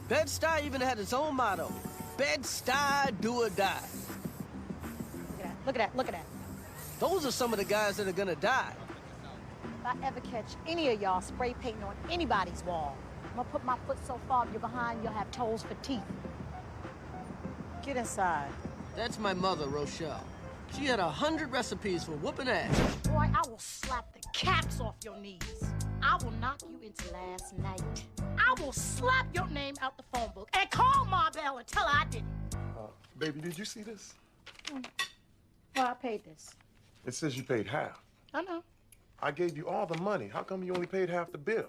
Bed-Stuy even had its own motto. Bed-Stuy, do or die. Look at that, look at that. Those are some of the guys that are gonna die. If I ever catch any of y'all spray painting on anybody's wall, I'm gonna put my foot so far up you're behind, you'll have toes for teeth. Get inside. That's my mother, Rochelle. She had 100 recipes for whooping ass. Boy, I will slap the caps off your knees. I will knock you into last night. I will slap your name out the phone book and call Ma Bell and tell her I did it. Baby, did you see this? Well, I paid this. It says you paid half. I know. I gave you all the money. How come you only paid half the bill?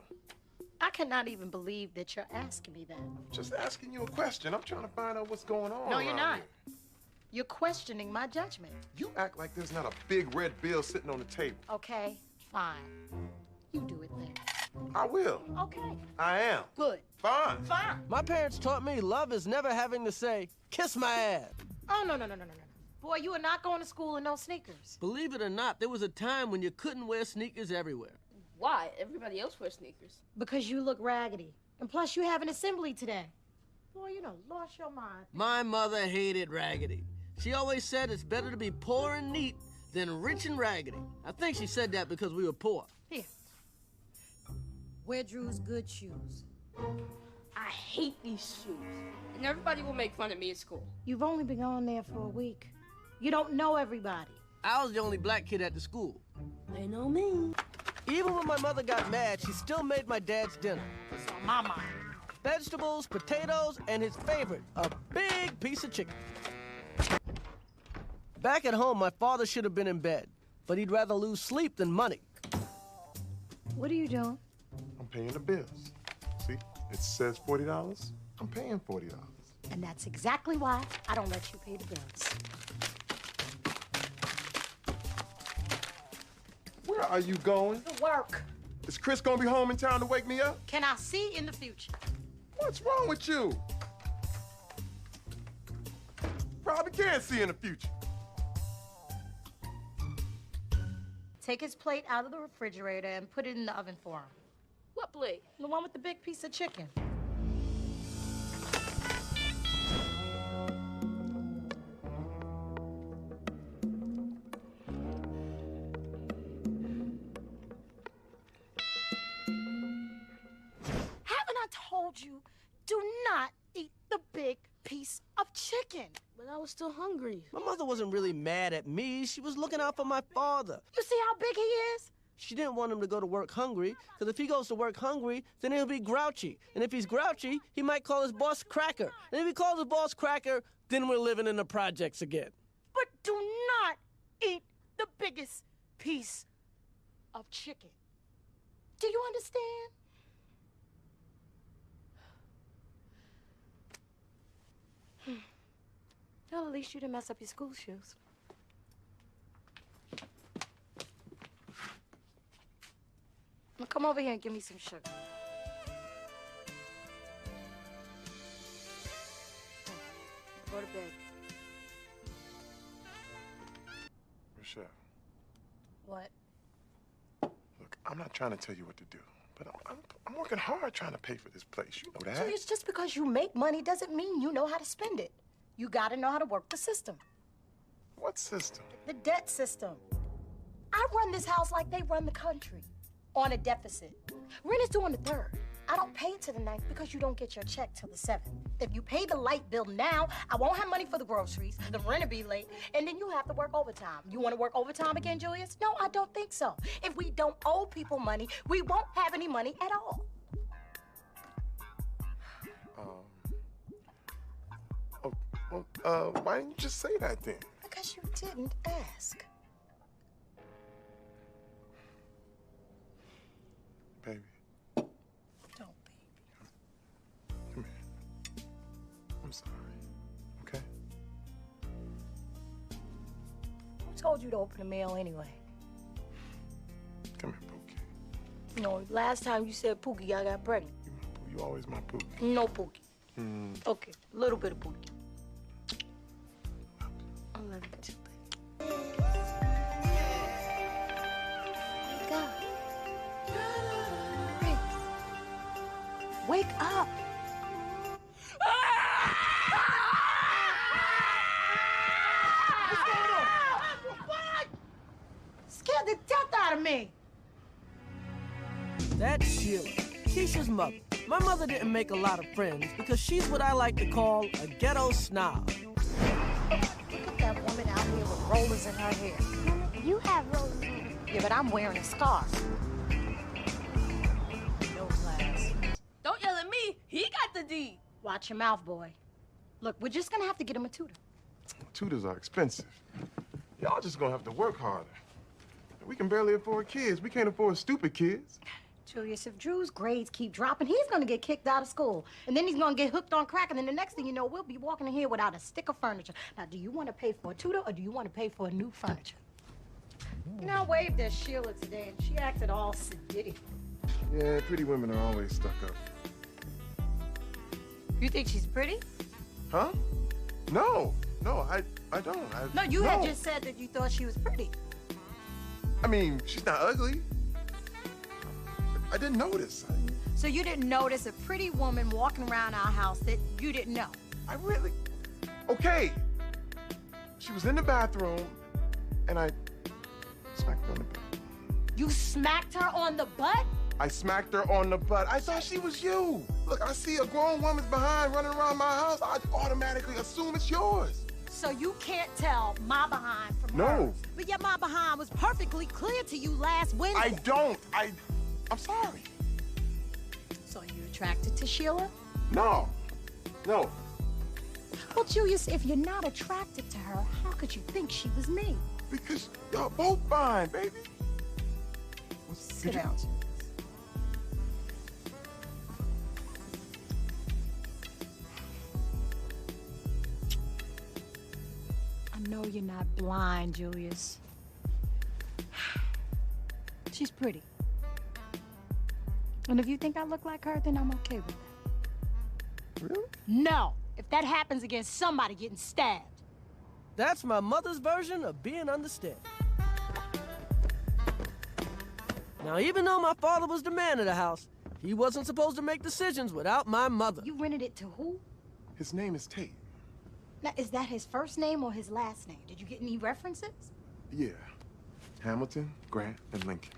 I cannot even believe that you're asking me that. Just asking you a question. I'm trying to find out what's going on. No, you're around not. here. You're questioning my judgment. You act like there's not a big red bill sitting on the table. Okay, fine. You do it then. I will. Okay. I am. Good. Fine. Fine. My parents taught me love is never having to say, kiss my ass. Oh, no. Boy, you are not going to school in no sneakers. Believe it or not, there was a time when you couldn't wear sneakers everywhere. Why? Everybody else wears sneakers. Because you look raggedy. And plus, you have an assembly today. Boy, you done lost your mind. My mother hated raggedy. She always said it's better to be poor and neat than rich and raggedy. I think she said that because we were poor. Here. Wear Drew's good shoes. I hate these shoes. And everybody will make fun of me at school. You've only been on there for a week. You don't know everybody. I was the only black kid at the school. They know me. Even when my mother got mad, she still made my dad's dinner. It's on my mind. Vegetables, potatoes, and his favorite, a big piece of chicken. Back at home, my father should have been in bed, but he'd rather lose sleep than money. What are you doing? I'm paying the bills. See, it says $40. I'm paying $40. And that's exactly why I don't let you pay the bills. Where are you going? To work. Is Chris gonna be home in time to wake me up? Can I see in the future? What's wrong with you? Probably can't see in the future. Take his plate out of the refrigerator and put it in the oven for him. What plate? The one with the big piece of chicken. Haven't I told you, do not eat the big piece of chicken? But I was still hungry. My mother wasn't really mad at me. She was looking out for my father. You see how big he is? She didn't want him to go to work hungry, because if he goes to work hungry, then he'll be grouchy. And if he's grouchy, he might call his boss Cracker. And if he calls his boss Cracker, then we're living in the projects again. But do not eat the biggest piece of chicken. Do you understand? Well, at least you didn't mess up your school shoes. Now come over here and give me some sugar. Go to bed. Rochelle, What? look, I'm not trying to tell you what to do, but I'm working hard trying to pay for this place. You know that. Julius, just because you make money doesn't mean you know how to spend it. You gotta know how to work the system. What system? The debt system. I run this house like they run the country. On a deficit. Rent is due on the 3rd. I don't pay it till the 9th because you don't get your check till the 7th. If you pay the light bill now, I won't have money for the groceries, the rent will be late, and then you have to work overtime. You want to work overtime again, Julius? No, I don't think so. If we don't owe people money, we won't have any money at all. Why didn't you just say that then? Because you didn't ask. Baby, Don't, baby. come here. I'm sorry, okay? Who told you to open the mail anyway? Come here, Pookie. You know, last time you said Pookie, I got pregnant. You always my Pookie. No Pookie. Okay, a little bit of Pookie. I love you too, baby. Wake up. Wake up. me. That's Sheila, Keisha's mother. My mother didn't make a lot of friends because she's what I like to call a ghetto snob. Look at that woman out here with rollers in her hair. You have rollers on. Yeah, but I'm wearing a scarf. No class. Don't yell at me. He got the D. Watch your mouth, boy. Look, we're just gonna have to get him a tutor. Tutors are expensive. Y'all just gonna have to work harder. We can barely afford kids. We can't afford stupid kids. Julius, if Drew's grades keep dropping, he's gonna get kicked out of school. And then he's gonna get hooked on crack, and then the next thing you know, we'll be walking in here without a stick of furniture. Now, do you want to pay for a tutor, or do you want to pay for a new furniture? You know, I waved at Sheila today, and she acted all sedity. Yeah, pretty women are always stuck up. You think she's pretty? Huh? No, I don't. No, you had just said that you thought she was pretty. I mean, she's not ugly. I didn't notice. So you didn't notice a pretty woman walking around our house that you didn't know? I really... Okay. She was in the bathroom, and I smacked her on the butt. You smacked her on the butt? I smacked her on the butt. I thought she was you. Look, I see a grown woman's behind running around my house. I automatically assume it's yours. So you can't tell my behind from No. hers. But yet my behind was perfectly clear to you last Wednesday. I don't. I'm sorry. So are you attracted to Sheila? No. Well, Julius, if you're not attracted to her, how could you think she was me? Because y'all both fine, baby. Sit down, Julius. I know you're not blind, Julius. She's pretty. And if you think I look like her, then I'm okay with that. Really? No! If that happens against somebody getting stabbed. That's my mother's version of being understood. Now, even though my father was the man of the house, he wasn't supposed to make decisions without my mother. You rented it to who? His name is Tate. Now, is that his first name or his last name? Did you get any references? Yeah. Hamilton, Grant, and Lincoln.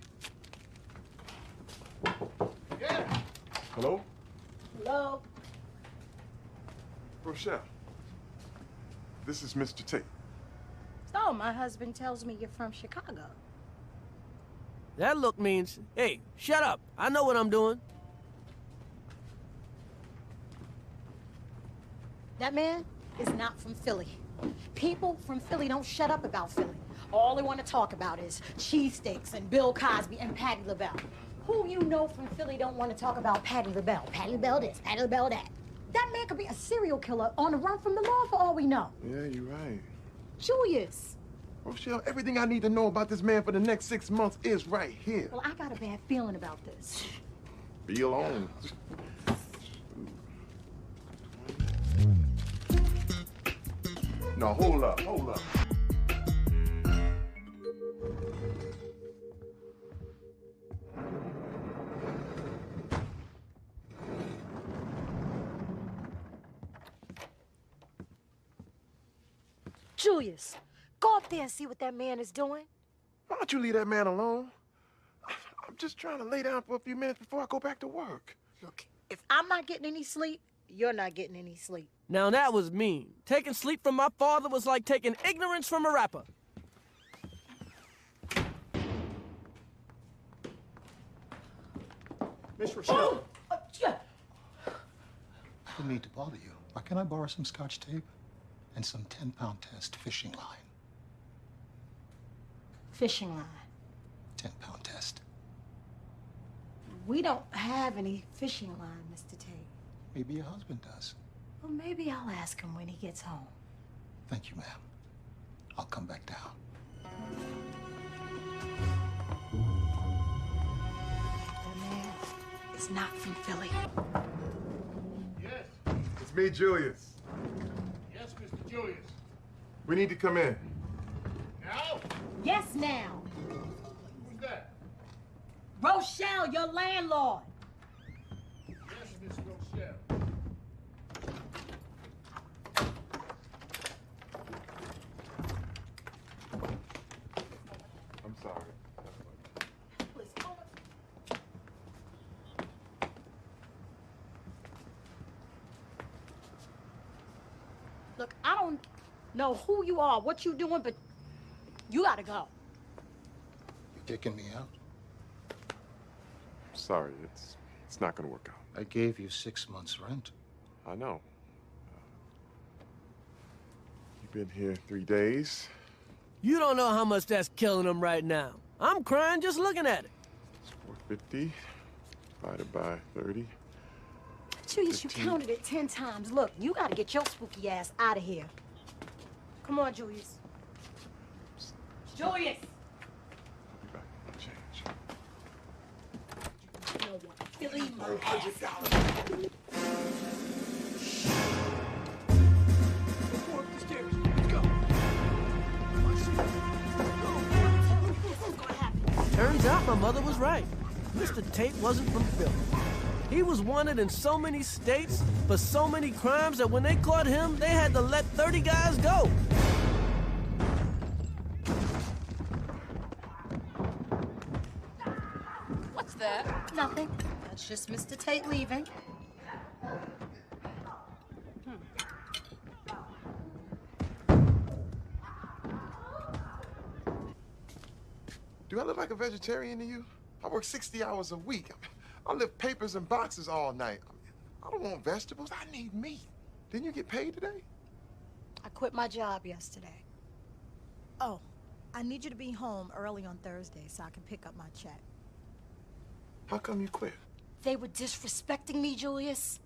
Yeah. Hello? Hello? Rochelle. This is Mr. Tate. So, my husband tells me you're from Chicago. That look means, hey, shut up. I know what I'm doing. That man is not from Philly. People from Philly don't shut up about Philly. All they want to talk about is cheesesteaks and Bill Cosby and Patti LaBelle. Who you know from Philly don't want to talk about Patti LaBelle? Patti LaBelle this, Patti LaBelle that. That man could be a serial killer on the run from the law for all we know. Yeah, you're right. Julius. Rochelle, everything I need to know about this man for the next 6 months is right here. Well, I got a bad feeling about this. Be alone. No, hold up. Julius, go up there and see what that man is doing. Why don't you leave that man alone? I'm just trying to lay down for a few minutes before I go back to work. Look, if I'm not getting any sleep, you're not getting any sleep. Now that was mean. Taking sleep from my father was like taking ignorance from a rapper. Miss Rochelle. Yeah. I don't need to bother you, but can I borrow some Scotch tape and some 10-pound test fishing line? Fishing line. 10-pound test. We don't have any fishing line, Mr. Tate. Maybe your husband does. Well, maybe I'll ask him when he gets home. Thank you, ma'am. I'll come back down. That man is not from Philly. Yes. It's me, Julius. Yes, Mr. Julius. We need to come in. Now? Yes, now. Who's that? Rochelle, your landlord. Yes, Miss Rochelle. I'm sorry. Look, I don't know who you are, what you doing, but you gotta go. You kicking me out? Sorry, it's not gonna work out. I gave you 6 months' rent. I know. You've been here 3 days. You don't know how much that's killing him right now. I'm crying just looking at it. It's 450 divided by 30. Julius, you 15. counted it 10 times. Look, you gotta get your spooky ass out of here. Come on, Julius. Julius! I'll be back. I'll change. No one. Leave my $100. Turns out my mother was right. Mr. Tate wasn't from Philly. He was wanted in so many states for so many crimes that when they caught him, they had to let 30 guys go. What's that? Nothing. That's just Mr. Tate leaving. Do I look like a vegetarian to you? I work 60 hours a week. I lift papers and boxes all night. I don't want vegetables. I need meat. Didn't you get paid today? I quit my job yesterday. Oh, I need you to be home early on Thursday so I can pick up my check. How come you quit? They were disrespecting me, Julius.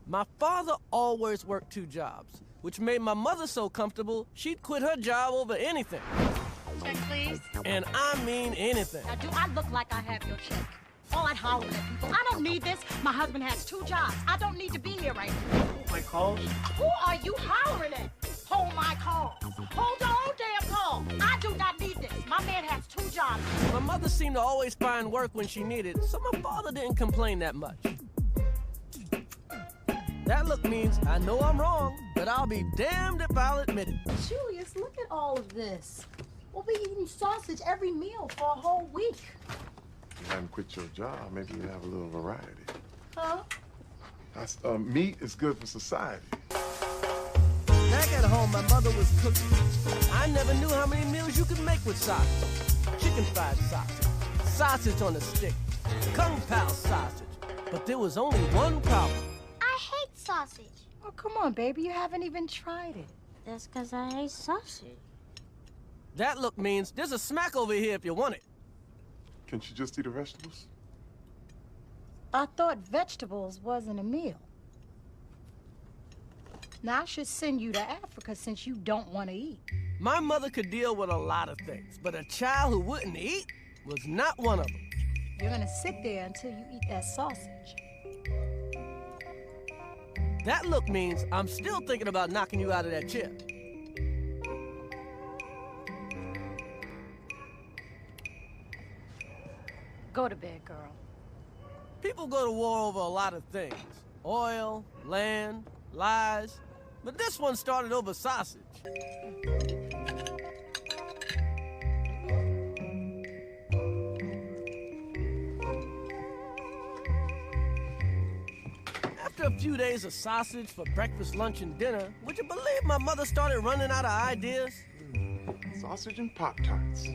My father always worked 2 jobs, which made my mother so comfortable, she'd quit her job over anything. Check, please. And I mean anything. Now, do I look like I have your check? All that hollering at people. I don't need this. My husband has 2 jobs. I don't need to be here right now. My calls? Who are you hollering at? Hold my calls. Hold your own damn call. I do not need this. My man has 2 jobs. My mother seemed to always find work when she needed, so my father didn't complain that much. That look means I know I'm wrong, but I'll be damned if I'll admit it. Julius, look at all of this. We'll be eating sausage every meal for a whole week. If you hadn't quit your job, maybe you'd have a little variety. Huh? Meat is good for society. Back at home, my mother was cooking. I never knew how many meals you could make with sausage. Chicken fried sausage, sausage on a stick, Kung Pao sausage. But there was only one problem. I hate sausage. Oh, come on, baby. You haven't even tried it. That's because I hate sausage. That look means there's a smack over here if you want it. Can't you just eat the vegetables? I thought vegetables wasn't a meal. Now, I should send you to Africa since you don't want to eat. My mother could deal with a lot of things, but a child who wouldn't eat was not one of them. You're gonna sit there until you eat that sausage. That look means I'm still thinking about knocking you out of that chair. Go to bed, girl. People go to war over a lot of things. Oil, land, lies. But this one started over sausage. After a few days of sausage for breakfast, lunch, and dinner, would you believe my mother started running out of ideas? Sausage and Pop-Tarts.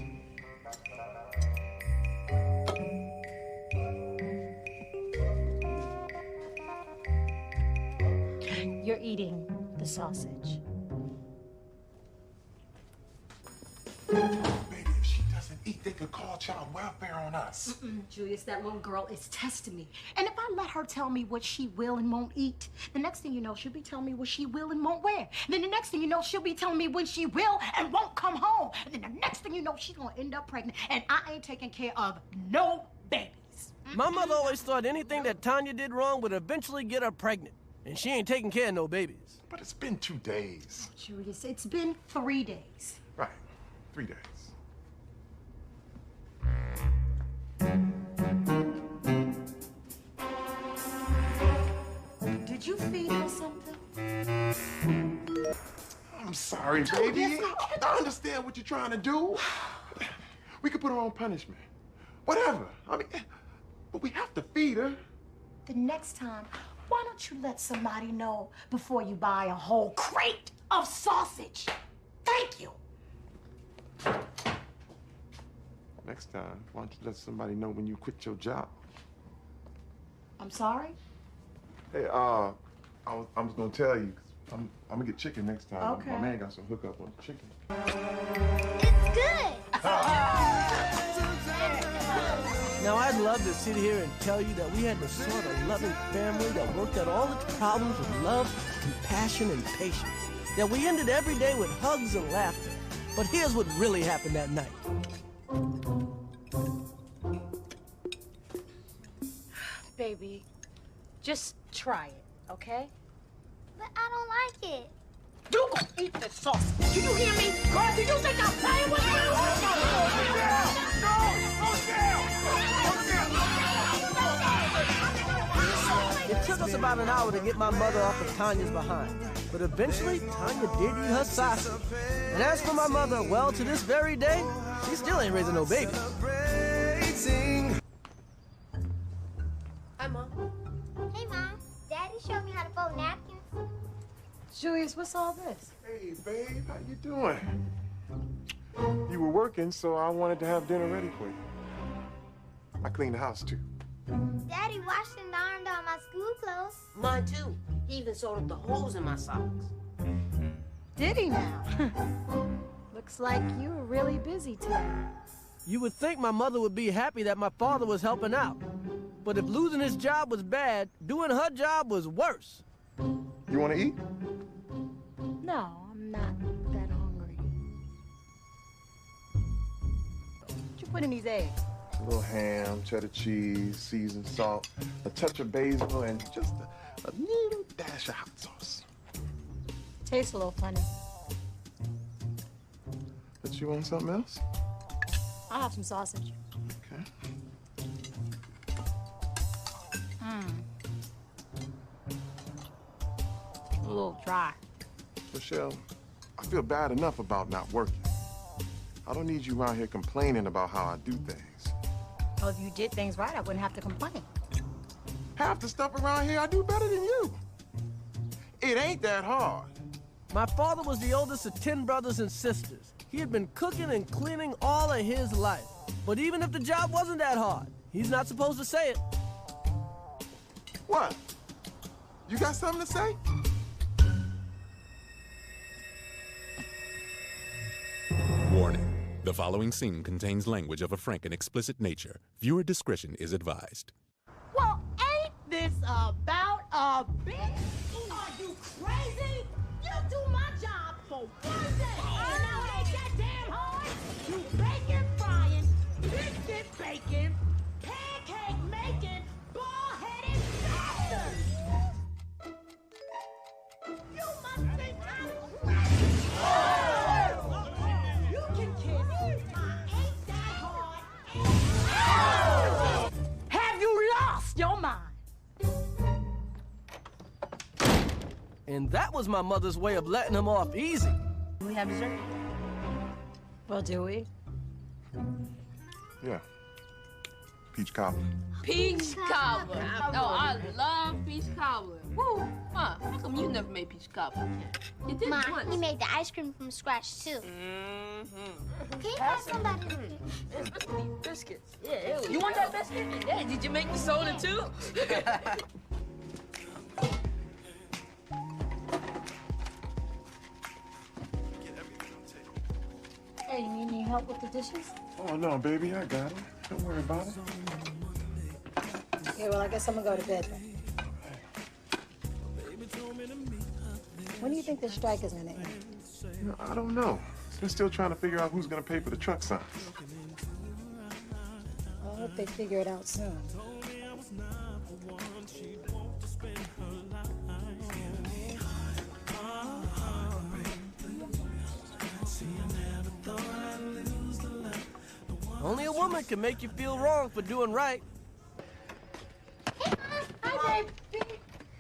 You're eating the sausage. Baby, if she doesn't eat, they could call child welfare on us. Julius, that little girl is testing me. And if I let her tell me what she will and won't eat, the next thing you know, she'll be telling me what she will and won't wear. And then the next thing you know, she'll be telling me when she will and won't come home. And then the next thing you know, she's gonna end up pregnant. And I ain't taking care of no babies. My mother always thought anything that Tonya did wrong would eventually get her pregnant. And she ain't taking care of no babies. But it's been 2 days. Julius, it's been 3 days. Right, 3 days. Did you feed her something? I'm sorry, baby. I understand what you're trying to do. We could put her on punishment. Whatever. I mean, but we have to feed her. The next time, why don't you let somebody know before you buy a whole crate of sausage. Thank you. Next time, why don't you let somebody know when you quit your job? I'm sorry? Hey, I was gonna tell you, 'cause I'm gonna get chicken next time. Okay. My man got some hookup on the chicken. It's good. Now, I'd love to sit here and tell you that we had the sort of loving family that worked out all its problems with love, compassion, and patience. That we ended every day with hugs and laughter. But here's what really happened that night. Baby, just try it, okay? But I don't like it. You gonna eat the sausage. Do you hear me? Girl, do you think I'm playing with It took us about an hour to get my mother off of Tonya's behind. But eventually, Tonya did eat her sausage. And as for my mother, well, to this very day, she still ain't raising no babies. Hi, Mom. Hey, Mom. Daddy showed me how to fold napkins. Julius, what's all this? Hey, babe, how you doing? You were working, so I wanted to have dinner ready for you. I cleaned the house, too. Daddy washed and ironed all my school clothes. Mine too. He even sewed up the holes in my socks. Did he now? Looks like you were really busy today. You would think my mother would be happy that my father was helping out. But if losing his job was bad, doing her job was worse. You want to eat? No, I'm not that hungry. What you put in these eggs? A little ham, cheddar cheese, seasoned salt, a touch of basil, and just a little dash of hot sauce. Tastes a little funny. But you want something else? I'll have some sausage. Okay. A little dry. Rochelle, I feel bad enough about not working. I don't need you around here complaining about how I do things. Well, if you did things right, I wouldn't have to complain. Half the stuff around here I do better than you. It ain't that hard. My father was the oldest of 10 brothers and sisters. He had been cooking and cleaning all of his life. But even if the job wasn't that hard, he's not supposed to say it. What? You got something to say? Warning. The following scene contains language of a frank and explicit nature. Viewer discretion is advised. Well, ain't this about a bitch? Are you crazy? You do my job for one day. And now it ain't that damn hard. You bacon frying, biscuit baking, pancake making, ball-headed bastard. You must think I'm crazy. You can kiss my ain't that hard. Have you lost your mind? And that was my mother's way of letting him off easy. We have dessert. Well, do we? Yeah. Peach cobbler. Peach cobbler. Oh, I love peach cobbler. Woo. Huh, how come you never made peach cobbler? You did Mom, once. he made the ice cream from scratch, too. Mm-hmm. Can you pass somebody? Biscuits. Yeah, you want that biscuit? Yeah, did you make the soda too? Hey, you need any help with the dishes? Oh, no, baby, I got it. Don't worry about it. Okay, well, I guess I'm gonna go to bed then. When do you think the strike is gonna end? You know, I don't know. They're still trying to figure out who's going to pay for the truck signs. I hope they figure it out soon. Only a woman can make you feel wrong for doing right. Hi, baby.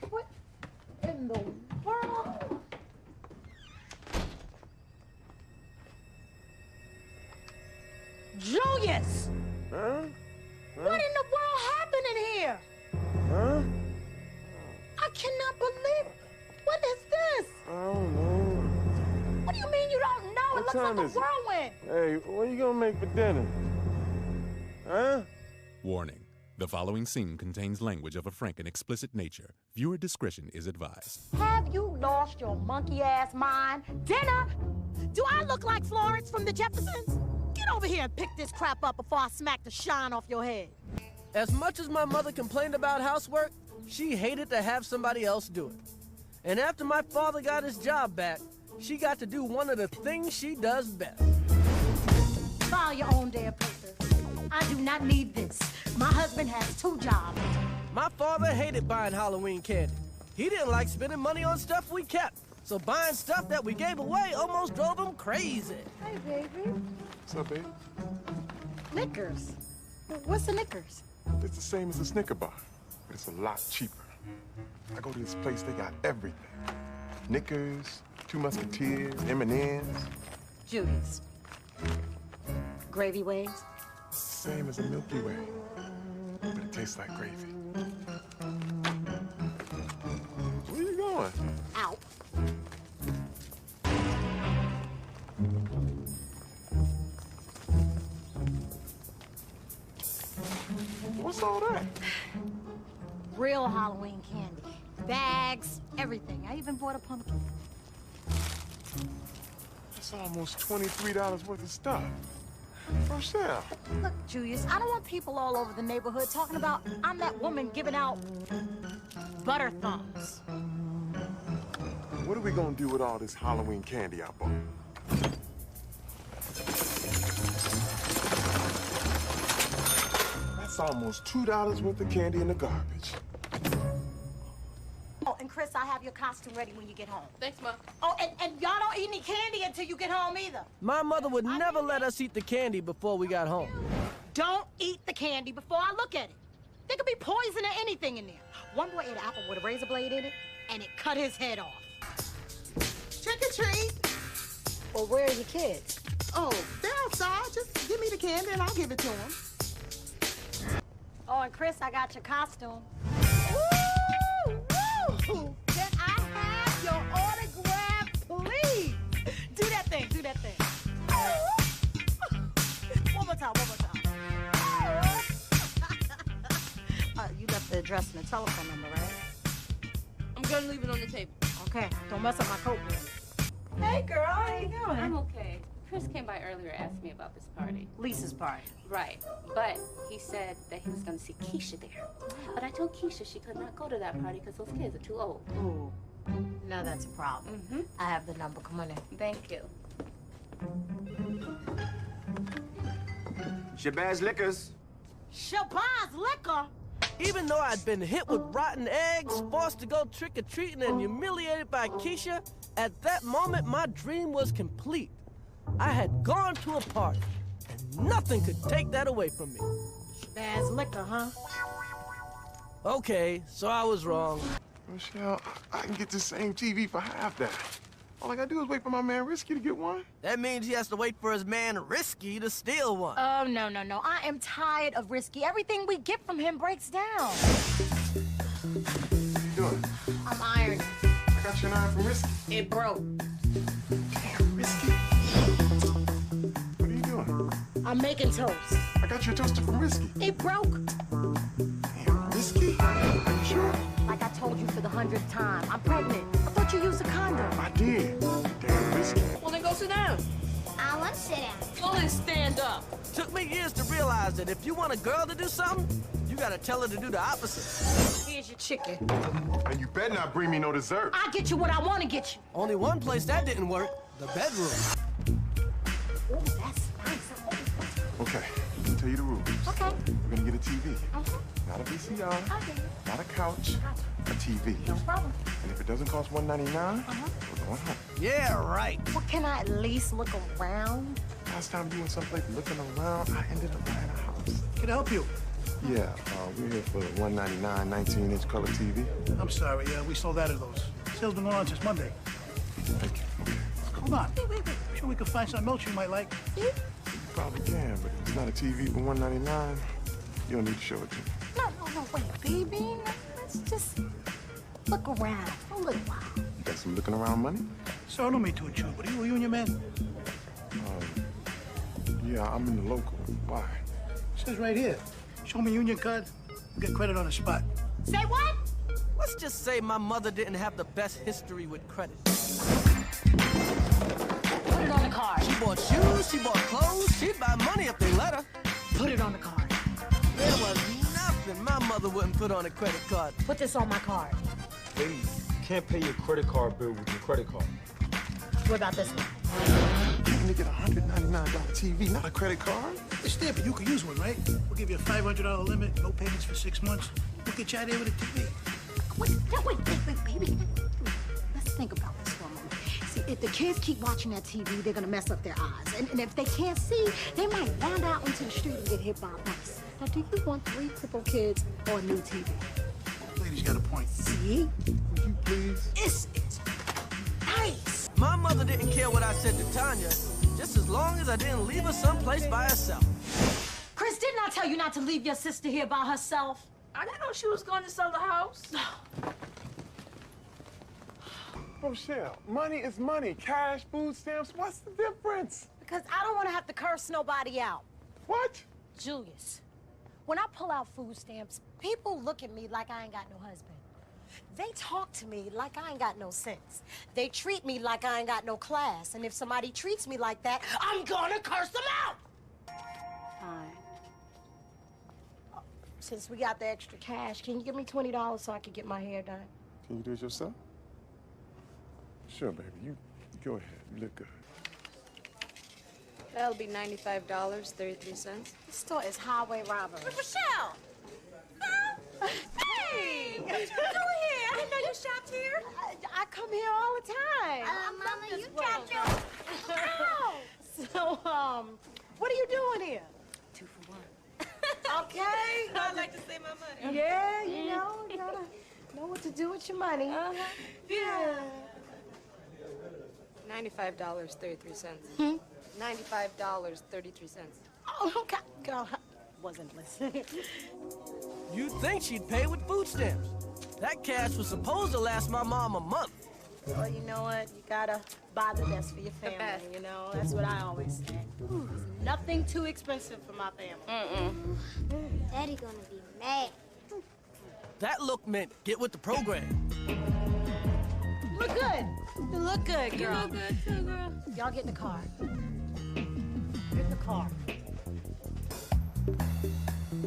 What in the world? Julius! Huh? What in the world happened in here? Huh? I cannot believe. What is this? I don't know. time like is a whirlwind. Hey, what are you gonna make for dinner? Huh? Warning. The following scene contains language of a frank and explicit nature. Viewer discretion is advised. Have you lost your monkey-ass mind? Dinner? Do I look like Florence from the Jeffersons? Get over here and pick this crap up before I smack the shine off your head. As much as my mother complained about housework, she hated to have somebody else do it. And after my father got his job back, she got to do one of the things she does best. File your own damn papers. I do not need this. My husband has 2 jobs. My father hated buying Halloween candy. He didn't like spending money on stuff we kept. So buying stuff that we gave away almost drove him crazy. Hey, baby. What's up, babe? Knickers. What's the Knickers? It's the same as a Snicker bar, but it's a lot cheaper. I go to this place, they got everything. Knickers, 2 Musketeers, M&M's. Julius. Gravy waves? Same as a Milky Way, but it tastes like gravy. Where you going? Out. What's all that? Real Halloween candy. Bags, everything. I even bought a pumpkin. That's almost $23 worth of stuff. Rochelle. Look, Julius, I don't want people all over the neighborhood talking about I'm that woman giving out butter thumbs. What are we gonna do with all this Halloween candy I bought? That's almost $2 worth of candy in the garbage. Oh, and Chris, I have your costume ready when you get home. Thanks, Mom. Oh, and y'all don't eat any candy until you get home either. My mother would never let us eat the candy before we got home. Don't eat the candy before I look at it. There could be poison or anything in there. One boy ate an apple with a razor blade in it, and it cut his head off. Trick or treat. Well, where are your kids? Oh, they're outside. Just give me the candy and I'll give it to them. Oh, and Chris, I got your costume. Woo! Woo! Can I have your autograph, please? Do that thing, do that thing. One more time, one more time. You left the address and the telephone number, right? I'm gonna leave it on the table. Okay, don't mess up my coat. Hey, girl, how you doing? I'm okay. Chris came by earlier and asked me about this party. Lisa's party. Right. But he said that he was going to see Keisha there. But I told Keisha she could not go to that party because those kids are too old. Ooh. Now that's a problem. I have the number. Come on in. Thank you. Shabazz Liquors. Shabazz Liquor? Even though I'd been hit with rotten eggs, forced to go trick-or-treating, and humiliated by Keisha, at that moment, my dream was complete. I had gone to a party, and nothing could take that away from me. Shabazz Liquor, huh? Okay, so I was wrong. Rochelle, I can get the same TV for half that. All I gotta do is wait for my man Risky to get one. That means he has to wait for his man Risky to steal one. Oh, no, no, no. I am tired of Risky. Everything we get from him breaks down. What are you doing? I'm ironing. I got you an iron from Risky. It broke. Damn, Risky. What are you doing? I'm making toast. I got you a toaster from Risky. It broke. Damn, Risky? Are you sure? Like I told you for the 100th time, I'm pregnant. I thought you used a condom. I did. Damn, Risky. Well, then go sit down. I want to sit down. Well, then stand up. Took me years to realize that if you want a girl to do something, you gotta tell her to do the opposite. Here's your chicken. And you better not bring me no dessert. I'll get you what I want to get you. Only one place that didn't work, the bedroom. Oh, that's nice. Okay, I'll tell you the rules. Okay. We're gonna get a TV. Not a VCR, Okay. not a couch, a TV. No problem. And if it doesn't cost $199, we're going home. Yeah, right. Well, can I at least look around? Last time you went someplace looking around, I ended up buying a house. Can I help you? Yeah, we're here for $199 19-inch color TV. I'm sorry, we sold out of those. Sales been going on since Monday. Thank you. Okay, let's go. Hold on. Wait. I'm sure we could find something else you might like. You probably can, but if it's not a TV for $199, you don't need to show it to me. No, wait, baby. No, let's just look around for a little while. You got some looking around money? So I don't mean to intrude, but are you and your man? Yeah, I'm in the local. Why? It says right here. Show me Union card. Get credit on the spot. Say what? Let's just say my mother didn't have the best history with credit. Put it on the card. She bought shoes, she bought clothes, she'd buy money if they let her. Put it on the card. There was nothing my mother wouldn't put on a credit card. Put this on my card. Lady, you can't pay your credit card bill with your credit card. What about this one? You can get a $199 TV, not a credit card. It's there, but you can use one, right? We'll give you a $500 limit, no payments for 6 months. We'll get you out of here with a TV. Wait, baby. Let's think about this for a moment. See, if the kids keep watching that TV, they're gonna mess up their eyes. And if they can't see, they might wander out into the street and get hit by a bus. Now, do you want 3 crippled kids or a new TV? Lady's got a point. See? Would you please? This is nice. My mother didn't care what I said to Tonya, just as long as I didn't leave her someplace by herself. Chris, didn't I tell you not to leave your sister here by herself? I didn't know she was going to sell the house. Rochelle, money is money. Cash, food stamps, what's the difference? Because I don't want to have to curse nobody out. What? Julius, when I pull out food stamps, people look at me like I ain't got no husband. They talk to me like I ain't got no sense. They treat me like I ain't got no class. And if somebody treats me like that, I'm gonna curse them out! Fine. Since we got the extra cash, can you give me $20 so I can get my hair done? Can you do it yourself? Sure, baby. You go ahead. You look good. That'll be $95.33. This store is highway robbery. Rochelle! Hey! What you doing here? I didn't know you shopped here. I come here all the time. Mama, you dropped your... Ow! So, what are you doing here? 2 for 1. Okay. I'd like to save my money. Yeah, you know, you gotta know what to do with your money. Yeah. $95.33. $95.33. Oh, God. Girl, I wasn't listening. You'd think she'd pay with food stamps. That cash was supposed to last my mom a month. Well, you know what? You gotta buy the best for your family, you know? That's what I always say. There's nothing too expensive for my family. Daddy gonna be mad. That look meant get with the program. Look good. You look good, girl. You look good too, girl. Y'all get in the car. Get in the car.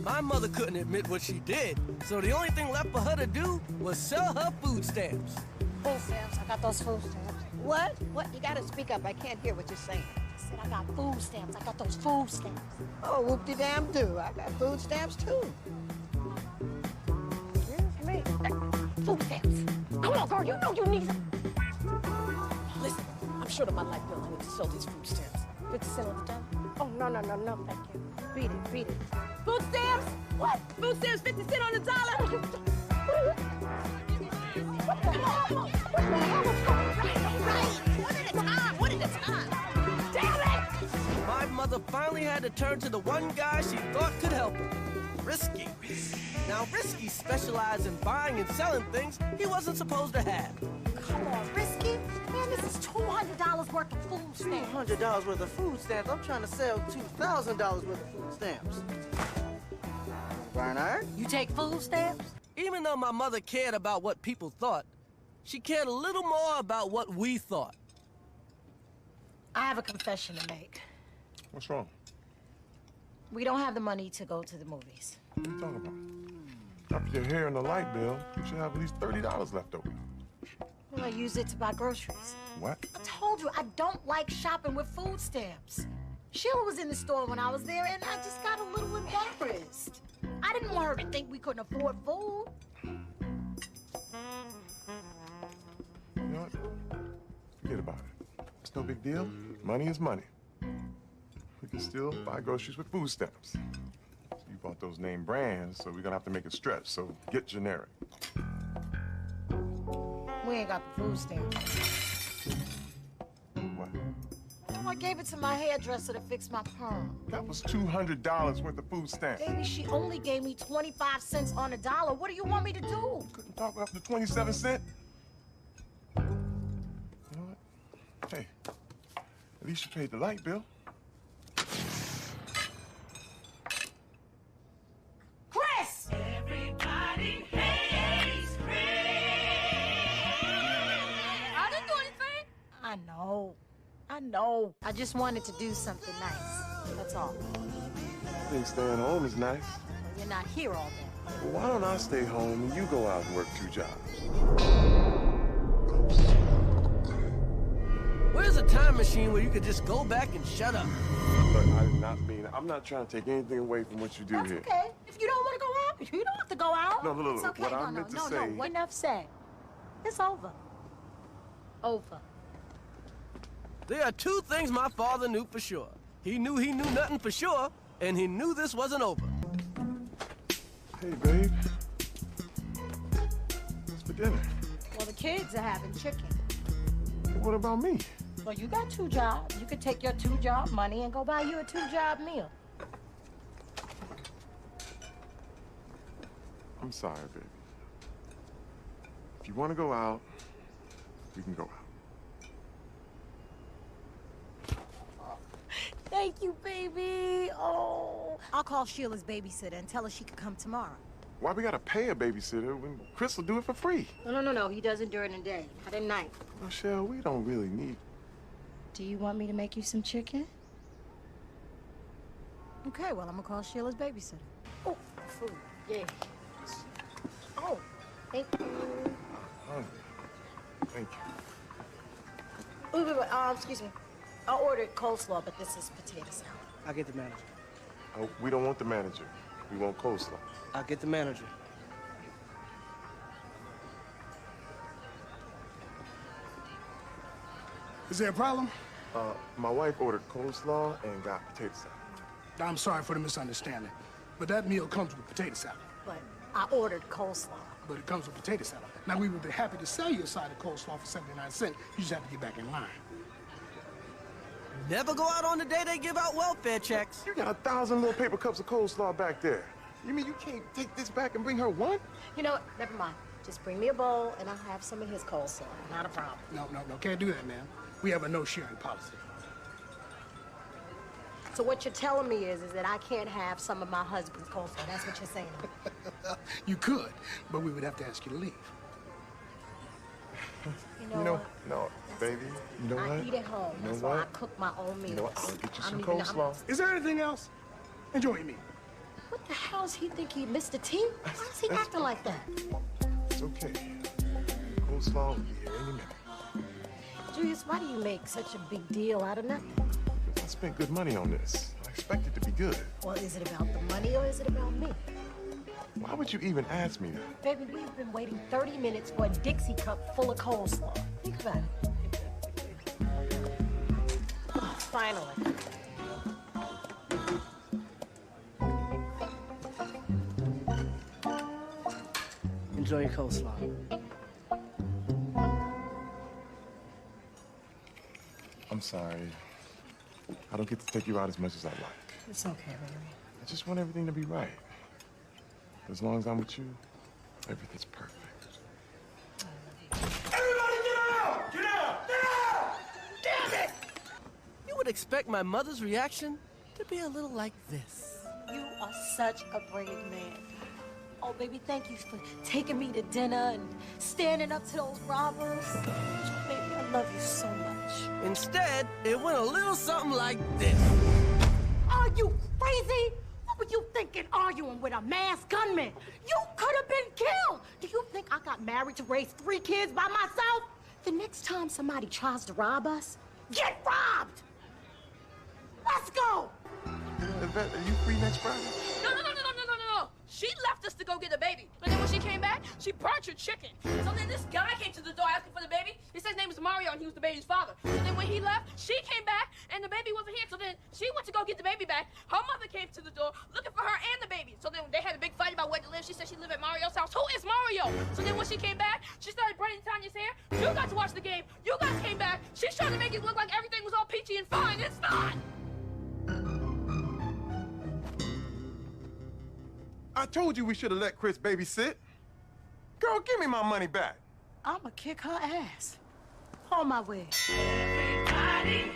My mother couldn't admit what she did, so the only thing left for her to do was sell her food stamps. Food stamps. I got those food stamps. What? What? You gotta speak up. I can't hear what you're saying. I said I got food stamps. I got those food stamps. Oh, whoop-de-damn-do. I got food stamps, too. Excuse me. Food stamps. Come on, girl. You know you need them. Listen, I'm short of my light bill. I need to sell these food stamps. 50 cents on the dollar. Oh, no, thank you. Beat it. Food stamps? What? Food stamps, 50 cents on the dollar? What the hell? One at a time. Damn it! My mother finally had to turn to the one guy she thought could help her, Risky. Now, Risky specialized in buying and selling things he wasn't supposed to have. Come on, Risky. Man, this is $200 worth of food stamps. $200 worth of food stamps? I'm trying to sell $2,000 worth of food stamps. Bernard? You take food stamps? Even though my mother cared about what people thought, she cared a little more about what we thought. I have a confession to make. What's wrong? We don't have the money to go to the movies. What are you talking about? After your hair and the light bill, you should have at least $30 left over. Well, I use it to buy groceries. What? I told you, I don't like shopping with food stamps. Sheila was in the store when I was there, and I just got a little embarrassed. I didn't want her to think we couldn't afford food. You know what? Forget about it. It's no big deal. Money is money. We can still buy groceries with food stamps. You bought those name brands, so we're gonna have to make it stretch, so get generic. We ain't got the food stamps. What? I gave it to my hairdresser to fix my perm. That was $200 worth of food stamps. Baby, she only gave me 25 cents on a dollar. What do you want me to do? Couldn't talk up to 27 cents. You know what? Hey, at least you paid the light bill. know. I just wanted to do something nice. That's all. I think staying home is nice. Well, you're not here all day. Well, why don't I stay home and you go out and work 2 jobs? Where's a time machine where you could just go back and shut up? Look, I did not mean... I'm not trying to take anything away from what you do here. That's okay. If you don't want to go out, you don't have to go out. No, look, It's okay. what I meant to say... No, enough said. It's over. Over. There are 2 things my father knew for sure. He knew nothing for sure, and he knew this wasn't over. Hey, babe. What's for dinner? Well, the kids are having chicken. What about me? Well, you got 2 jobs. You could take your 2-job money and go buy you a 2-job meal. I'm sorry, baby. If you want to go out, we can go out. Thank you, baby. Oh. I'll call Sheila's babysitter and tell her she could come tomorrow. Why we gotta pay a babysitter when Chris will do it for free? No. He does it during the day, not at night. Rochelle, we don't really need... Do you want me to make you some chicken? Okay, well, I'm gonna call Sheila's babysitter. Oh, food. Yeah. Oh, thank you. Thank you. Wait. Excuse me. I ordered coleslaw, but this is potato salad. I'll get the manager. Oh, we don't want the manager. We want coleslaw. I'll get the manager. Is there a problem? My wife ordered coleslaw and got potato salad. I'm sorry for the misunderstanding, but that meal comes with potato salad. But I ordered coleslaw. But it comes with potato salad. Now, we would be happy to sell you a side of coleslaw for 79 cents. You just have to get back in line. Never go out on the day they give out welfare checks. You got 1,000 little paper cups of coleslaw back there. You mean you can't take this back and bring her one? You know what? Never mind. Just bring me a bowl, and I'll have some of his coleslaw. Not a problem. No. Can't do that, ma'am. We have a no-sharing policy. So what you're telling me is that I can't have some of my husband's coleslaw. That's what you're saying to me. You could, but we would have to ask you to leave. No, baby. You know what? I eat at home. That's why I cook my own meals. You know what? I'll get you some coleslaw. Is there anything else? Enjoy your meal. What the hell does he think he Mr. T? Why is he acting like that? It's okay. Coleslaw will be here any minute. Julius, why do you make such a big deal out of nothing? Because I spent good money on this. I expect it to be good. Well, is it about the money or is it about me? Why would you even ask me that? Baby, we've been waiting 30 minutes for a Dixie cup full of coleslaw. Think about it. Oh, finally. Enjoy your coleslaw. I'm sorry. I don't get to take you out as much as I like. It's okay, baby. I just want everything to be right. As long as I'm with you, everything's perfect. Everybody get out! Get out! Get out! Damn it! You would expect my mother's reaction to be a little like this. You are such a brave man. Oh, baby, thank you for taking me to dinner and standing up to those robbers. Baby, I love you so much. Instead, it went a little something like this. Are you crazy? What were you thinking arguing with a masked gunman? You could have been killed. Do you think I got married to raise 3 kids by myself? The next time somebody tries to rob us, get robbed! Let's go! Yvette, are you free next Friday? No. She left us to go get the baby. But then when she came back, she burnt her chicken. So then this guy came to the door asking for the baby. He said his name was Mario and he was the baby's father. So then when he left, she came back and the baby wasn't here. So then she went to go get the baby back. Her mother came to the door looking for her and the baby. So then they had a big fight about where to live. She said she lived at Mario's house. Who is Mario? So then when she came back, she started braiding Tanya's hair. You got to watch the game. You guys came back. She's trying to make it look like everything was all peachy and fine. It's not. I told you we should have let Chris babysit. Girl, give me my money back. I'ma kick her ass. On my way. Everybody